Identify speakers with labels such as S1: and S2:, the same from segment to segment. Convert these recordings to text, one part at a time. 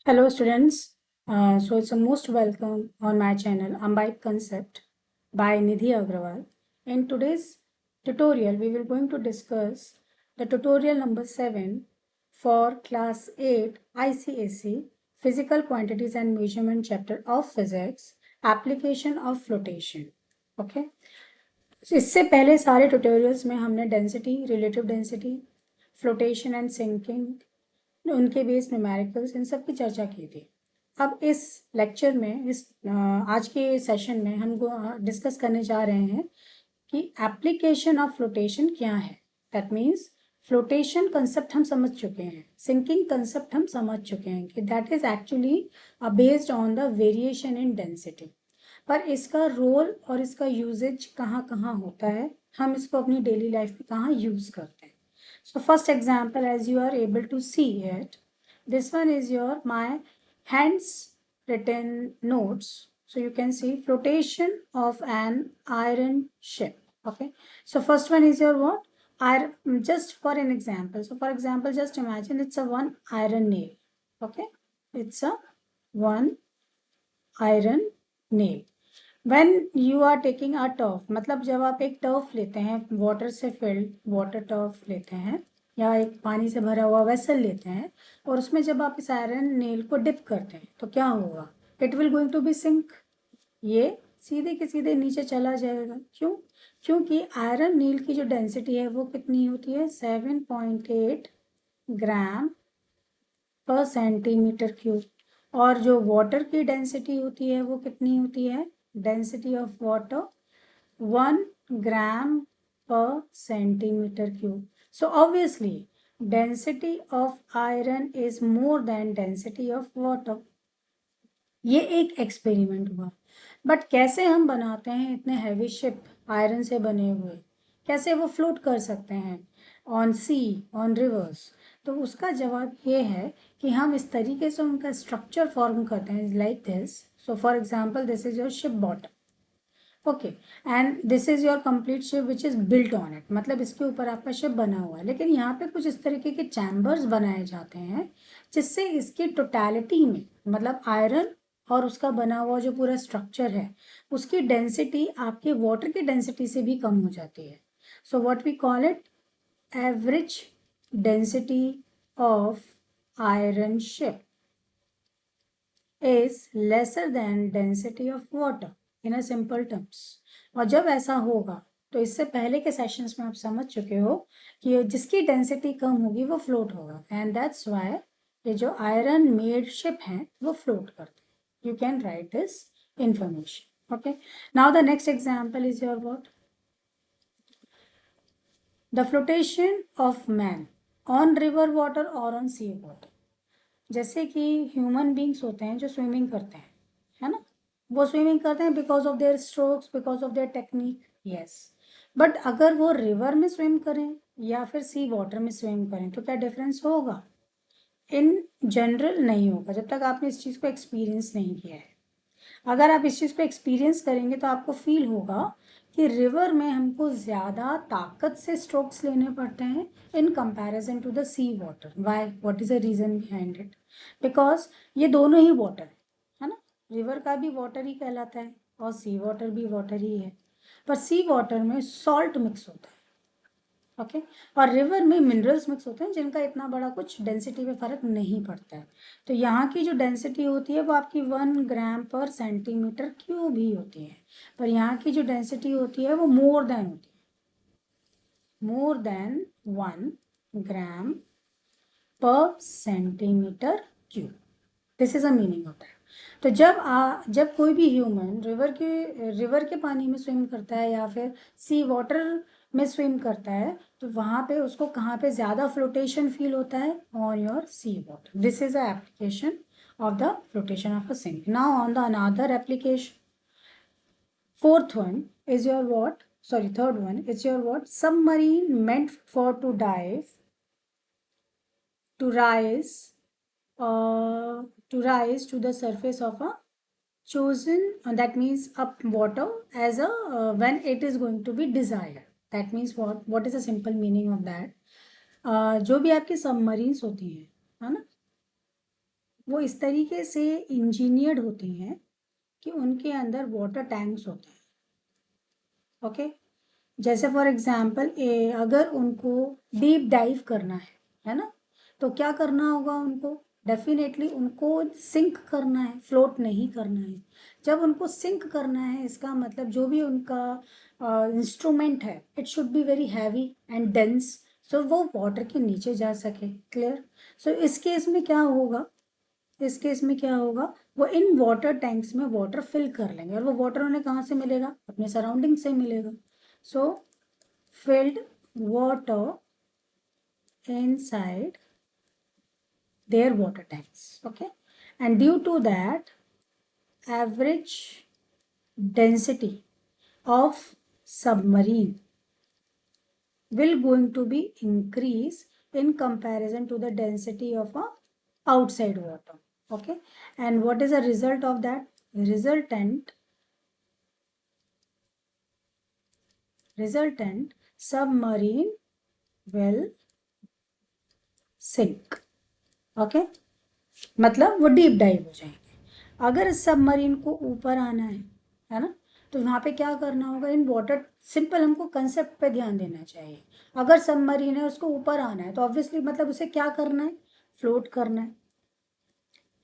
S1: Hello students, so it's a most welcome on my channel Ambite Concept by Nidhi Agrawal. In today's tutorial, we will going to discuss the tutorial number 7 for class 8 ICSE Physical Quantities and Measurement chapter of Physics Application of Flotation. Okay. इससे पहले सारे tutorials में हमने density, relative density, flotation and sinking, उनके base numericals, इन सब की चर्चा की थी। अब इस लेक्चर में आज के सेशन में हम डिस्कस करने जा रहे हैं कि एप्लीकेशन ऑफ फ्लोटेशन क्या है। दैट मीन्स फ्लोटेशन कंसेप्ट हम समझ चुके हैं, सिंकिंग कंसेप्ट हम समझ चुके हैं कि that is actually based on the variation in density. पर इसका रोल और इसका यूजेज कहाँ कहाँ होता है, हम इसको अपनी डेली लाइफ में कहाँ यूज करते हैं। So first example, as you are able to see it, this one is your my hands written notes. So you can see flotation of an iron ship. Okay. So first one is your what? Iron. Just for an example. So for example, just imagine it's a one iron nail. Okay. It's a one iron nail. When you are taking a turf, मतलब जब आप एक turf लेते हैं, water से field water turf लेते हैं या एक पानी से भरा हुआ वेसल लेते हैं और उसमें जब आप इस आयरन नेल को डिप करते हैं तो क्या होगा? It will going to be sink. ये सीधे के सीधे नीचे चला जाएगा। क्यों? क्योंकि आयरन नेल की जो डेंसिटी है वो कितनी होती है? 7.8 ग्राम पर सेंटीमीटर क्यूब। और जो वाटर की डेंसिटी होती है वो कितनी होती है? डेंसिटी ऑफ वाटर 1 ग्राम पर centimetre cube. So obviously density of iron is more than density of water. ये एक एक्सपेरिमेंट हुआ। बट कैसे हम बनाते हैं इतने हैवी शिप आयरन से बने हुए? कैसे वो फ्लोट कर सकते हैं ऑन सी, ऑन रिवर्स? तो उसका जवाब ये है कि हम इस तरीके से उनका स्ट्रक्चर फॉर्म करते हैं like this. So for example, this is your ship bottom. Okay, and this is your complete ship which is built on it, मतलब इसके ऊपर आपका शिप बना हुआ है। लेकिन यहाँ पे कुछ इस तरीके के चैम्बर्स बनाए जाते हैं जिससे इसकी टोटलिटी में, मतलब आयरन और उसका बना हुआ जो पूरा स्ट्रक्चर है, उसकी डेंसिटी आपके वाटर की डेंसिटी से भी कम हो जाती है। So what we call it? Average density of iron ship is lesser than density of water in a simple terms। और जब ऐसा होगा तो इससे पहले के सेशंस में आप समझ चुके हो कि जिसकी डेंसिटी कम होगी वो फ्लोट होगा, एंड दैट्स वाई ये जो आयरन मेड शिप हैं वो फ्लोट करते हैं। You can write this information. Okay, now the next example is your what? The flotation of man on river water और ऑन सी वाटर। जैसे कि ह्यूमन बींग्स होते हैं जो स्विमिंग करते हैं, है ना? वो स्विमिंग करते हैं because of their strokes, because of their technique, yes. But अगर वो रिवर में स्विम करें या फिर सी वाटर में स्विम करें तो क्या डिफरेंस होगा? इन जनरल नहीं होगा जब तक आपने इस चीज़ को एक्सपीरियंस नहीं किया है। अगर आप इस चीज़ को एक्सपीरियंस करेंगे तो आपको फील होगा कि रिवर में हमको ज़्यादा ताकत से स्ट्रोक्स लेने पड़ते हैं in comparison to the sea water. Why? What is the reason behind it? Because ये दोनों ही वाटर है ना? रिवर का भी वाटर ही कहलाता है और सी वाटर भी वाटर ही है, पर सी वाटर में सॉल्ट मिक्स होता है। ओके, और रिवर में मिनरल्स मिक्स होते हैं जिनका इतना बड़ा कुछ डेंसिटी में फ़र्क नहीं पड़ता है। तो यहाँ की जो डेंसिटी होती है वो आपकी 1 ग्राम पर सेंटीमीटर क्यूब ही होती है, पर यहाँ की जो डेंसिटी होती है वो मोर देन होती है, मोर देन 1 ग्राम पर centimetre cube. This is a meaning होता है। तो जब कोई भी ह्यूमन रिवर के पानी में स्विम करता है या फिर सी वाटर में स्विम करता है तो वहाँ पे उसको कहाँ पे ज़्यादा फ्लोटेशन फील होता है? On your sea water. This is a application of the flotation of a sink. Now on the another application, fourth one is your what? Sorry, third one is your what? Submarine meant for to dive, to rise, to the surface of a chosen, that means up water as a when it is going to be desired। that means what is the simple meaning of that? जो भी आपकी submarines होती हैं, है ना, वो इस तरीके से इंजीनियर्ड होते हैं कि उनके अंदर वाटर टैंक्स होते हैं। ओके, जैसे फॉर एग्जांपल अगर उनको डीप डाइव करना है ना, तो क्या करना होगा उनको, डेफिनेटली उनको सिंक करना है, फ्लोट नहीं करना है। जब उनको सिंक करना है, इसका मतलब जो भी उनका इंस्ट्रूमेंट है, it should be very heavy and dense, so वो वाटर के नीचे जा सके। क्लियर? सो इस केस में क्या होगा, इस केस में क्या होगा, वो इन वाटर टैंक्स में वाटर फिल कर लेंगे, और वो वाटर उन्हें कहाँ से मिलेगा, अपने सराउंडिंग से मिलेगा। सो filled water inside their water tanks. Okay, and due to that, average density of submarine will going to be increase in comparison to the density of a outside water. Okay, and what is the result of that? Resultant submarine will sink. Okay, मतलब वो deep dive हो जाएंगे। अगर submarine को ऊपर आना है ना, तो वहाँ पे क्या करना होगा, इन वाटर, सिंपल हमको कंसेप्ट पे ध्यान देना चाहिए। अगर सबमरीन है, उसको ऊपर आना है, तो ऑब्वियसली मतलब उसे क्या करना है, फ्लोट करना है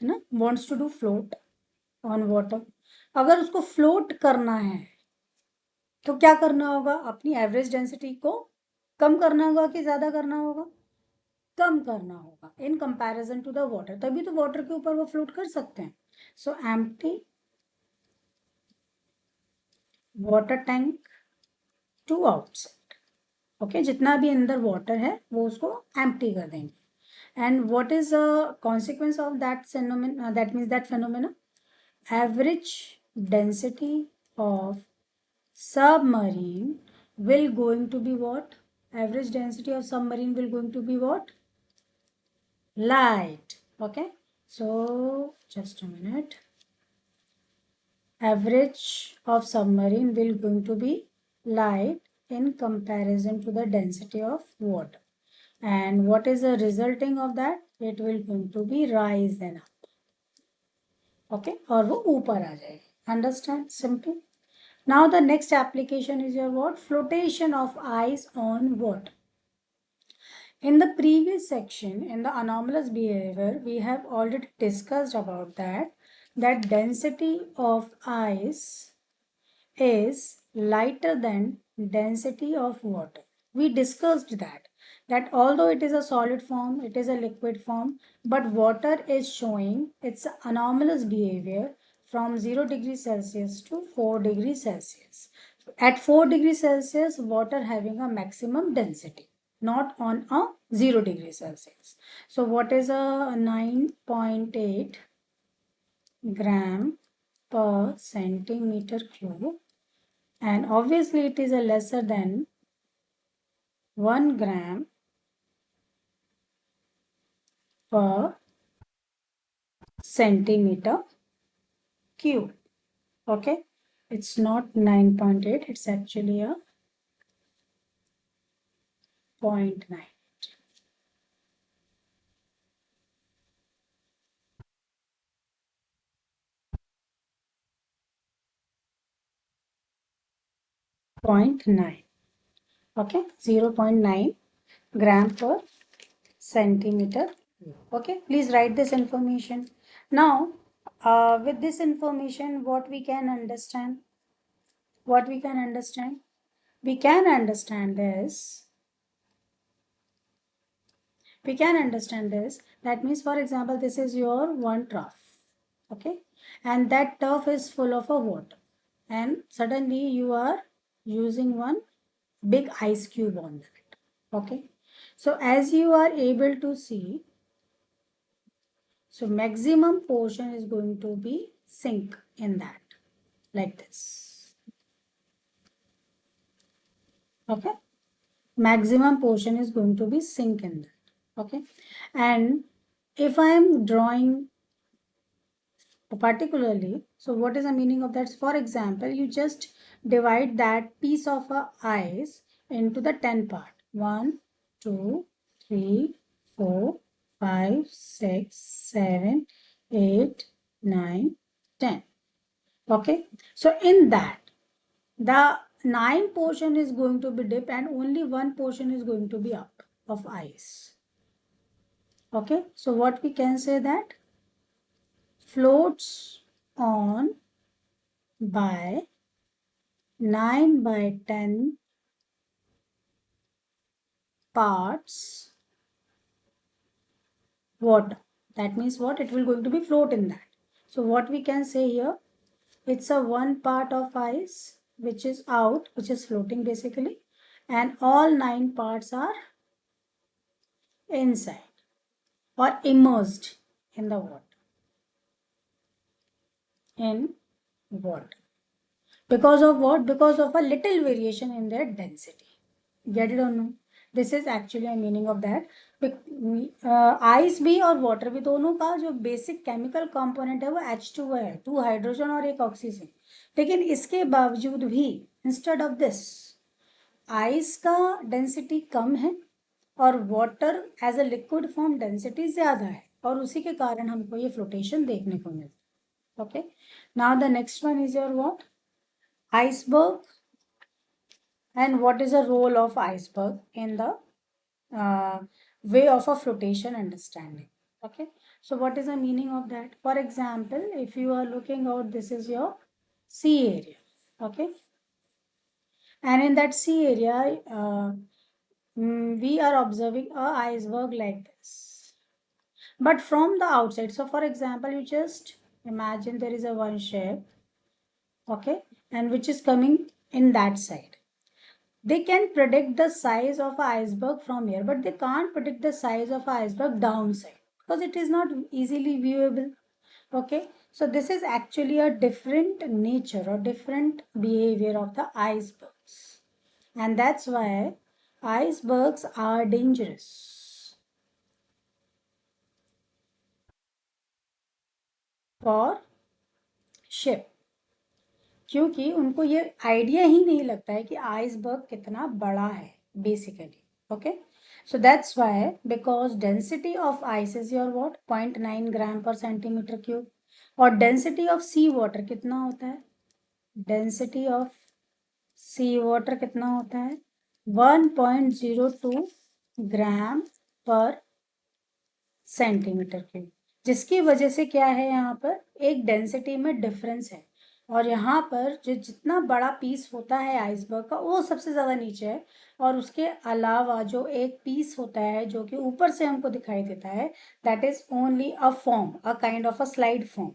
S1: ना, wants to do float on water. अगर उसको फ्लोट करना है तो क्या करना होगा, अपनी एवरेज डेंसिटी को कम करना होगा कि ज़्यादा करना होगा, कम करना होगा in comparison to the water, तभी तो वाटर के ऊपर वो फ्लोट कर सकते हैं। So empty water tank to outside. Okay, जितना भी अंदर वाटर है वो उसको एम्प्टी कर देंगे। And what is the consequence of that phenomena, that means that phenomena, average density of submarine will going to be what, average density of submarine will going to be what, light. Okay, so just a minute, average of submarine will going to be light in comparison to the density of water, and what is the resulting of that, it will going to be rise and up. Okay, और वो ऊपर आ जाएगी। Understand? Simple. Now the next application is your what, flotation of ice on water. In the previous section, in the anomalous behavior, we have already discussed about that density of ice is lighter than density of water. We discussed that although it is a solid form, it is a liquid form, but water is showing its anomalous behavior from 0 degrees Celsius to 4 degrees Celsius. At 4 degrees Celsius, water having a maximum density, not on a 0 degrees Celsius. So what is a 9.8 gram per centimeter cube, and obviously it is a lesser than 1 gram per centimeter cube. Okay, it's not 9.8, it's actually a 0.9. Okay, 0.9 gram per centimeter. Okay, please write this information. Now, with this information, what we can understand? What we can understand? We can understand this. We can understand this. That means, for example, this is your one trough. Okay, and that trough is full of a water, and suddenly you are using one big ice cube on that. Okay, so as you are able to see, so maximum portion is going to be sink in that, like this. Okay, maximum portion is going to be sink in that. Okay, and if I am drawing particularly, so what is the meaning of that? For example, you just divide that piece of ice into the 10 part. 1, 2, 3, 4, 5, 6, 7, 8, 9, 10. Okay, so in that the 9 portion is going to be dip and only 1 portion is going to be up of ice. Okay, so what we can say that floats on by 9 by 10 parts water. That means what? It will going to be float in that. So what we can say here, it's a one part of ice which is out, which is floating basically, and all 9 parts are inside or immersed in the water. In water. Because of what? Because of a little variation in their density. Get it or no? This is actually a meaning of that. Ice भी और water भी दोनों का जो basic chemical component है वो H2 है, 2 hydrogen और 1 ऑक्सीजन. लेकिन इसके बावजूद भी इंस्टेड ऑफ दिस आइस का डेंसिटी कम है और water as a liquid form density ज्यादा है और उसी के कारण हमको ये फ्लोटेशन देखने को मिलता है. Okay, now the next one is your what? Iceberg. And what is the role of iceberg in the way of a flotation understanding? Okay, so what is the meaning of that? For example, if you are looking out, this is your sea area. Okay, and in that sea area we are observing a iceberg like this, but from the outside. So for example, you just imagine there is a one shape, okay, and which is coming in that side. They can predict the size of an iceberg from here, but they can't predict the size of an iceberg downside because it is not easily viewable. Okay, so this is actually a different nature or different behavior of the icebergs, and that's why icebergs are dangerous for ship, क्योंकि उनको ये idea ही नहीं लगता है कि iceberg कितना बड़ा है basically. Okay, so that's why, because density of ice is your what? 0.9 gram per centimeter cube. और density of sea water कितना होता है? Density of sea water कितना होता है? 1.02 ग्राम पर सेंटीमीटर क्यूब, जिसकी वजह से क्या है, यहाँ पर एक डेंसिटी में डिफरेंस है और यहाँ पर जो जितना बड़ा पीस होता है आइसबर्ग का वो सबसे ज़्यादा नीचे है और उसके अलावा जो एक पीस होता है जो कि ऊपर से हमको दिखाई देता है, that is only a form, a kind of a slide form,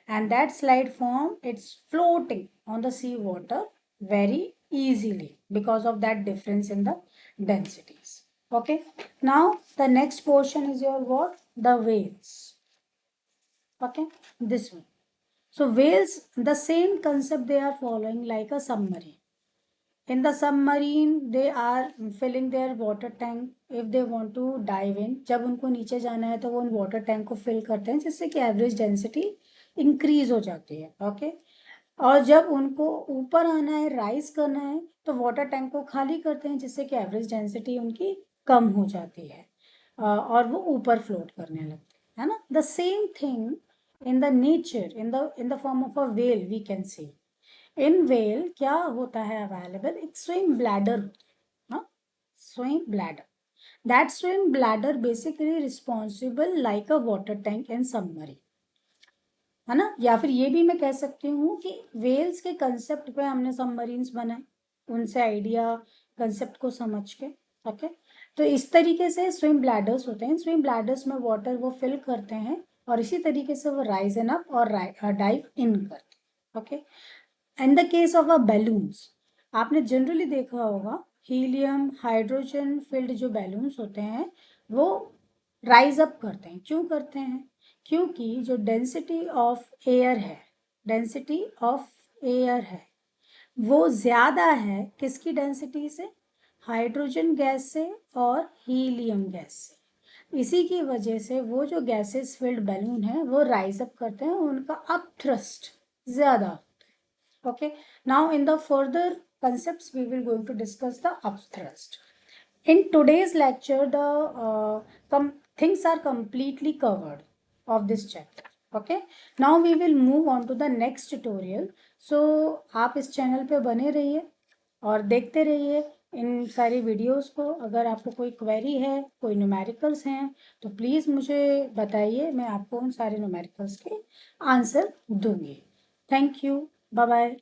S1: and that slide form, it's floating on the sea water very easily because of that difference in the densities. Okay, now the next portion is your what? The whales. Okay, this one. So whales, the same concept they are following like a submarine. In the submarine, they are filling their water tank if they want to dive in. जब उनको नीचे जाना है तो वो उन water tank को fill करते हैं जिससे कि average density increase हो जाती है. ओके, और जब उनको ऊपर आना है, राइज करना है, तो वाटर टैंक को खाली करते हैं जिससे कि एवरेज डेंसिटी उनकी कम हो जाती है और वो ऊपर फ्लोट करने लगते हैं, है ना. The same thing in the nature, in the form of a whale we can see. In whale क्या होता है अवेलेबल? एक swim bladder, swim bladder. That swim bladder basically responsible like a water tank in submarine, है ना. या फिर ये भी मैं कह सकती हूँ कि वेल्स के कंसेप्ट पे हमने सबमरीन्स बनाए, उनसे आइडिया कंसेप्ट को समझ के. ओके, तो इस तरीके से स्विम ब्लैडर्स होते हैं. स्विम ब्लैडर्स में वाटर वो फिल करते हैं और इसी तरीके से वो राइज इन अप और डाइव इन करते हैं. Okay, in the case of a balloons, आपने जनरली देखा होगा हीलियम हाइड्रोजन फिल्ड जो बैलून्स होते हैं वो राइज अप करते हैं. क्यों करते हैं? क्योंकि जो डेंसिटी ऑफ एयर है, डेंसिटी ऑफ एयर है वो ज़्यादा है किसकी डेंसिटी से? हाइड्रोजन गैस से और हीलियम गैस से. इसी की वजह से वो जो गैसेस फिल्ड बैलून है वो राइज अप करते हैं, उनका अप थ्रस्ट ज़्यादा होता है. Okay, now in the further concepts we will going to discuss the upthrust. In today's lecture the things are completely covered of this chapter. Okay, now we will move on to the next tutorial. So आप इस channel पे बने रहिए और देखते रहिए इन सारी videos को। अगर आपको कोई क्वेरी है, कोई न्यूमेरिकल्स हैं, तो प्लीज़ मुझे बताइए, मैं आपको उन सारे न्यूमेरिकल्स के आंसर दूंगी। Thank you, bye bye.